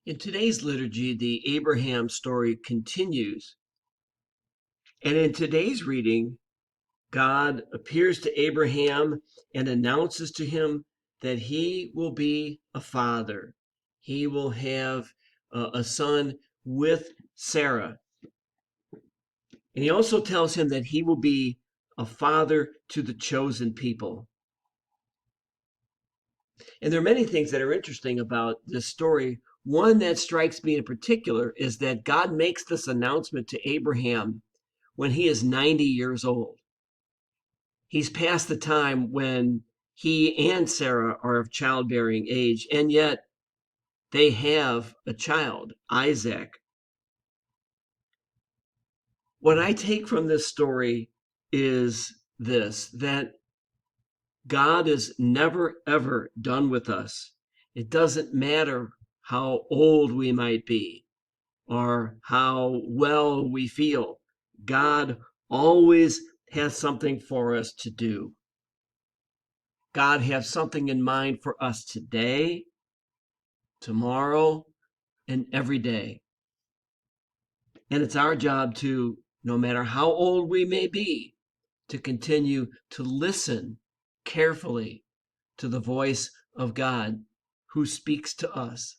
In today's liturgy, the Abraham story continues. And in today's reading, God appears to Abraham and announces to him that he will be a father. He will have a son with Sarah. And he also tells him that he will be a father to the chosen people. And there are many things that are interesting about this story. One that strikes me in particular is that God makes this announcement to Abraham when he is 90 years old. He's past the time when he and Sarah are of childbearing age, and yet they have a child, Isaac. What I take from this story is this, that God is never, ever done with us. It doesn't matter how old we might be or how well we feel. God always has something for us to do. God has something in mind for us today, tomorrow, and every day. And it's our job to, no matter how old we may be, to continue to listen carefully to the voice of God who speaks to us.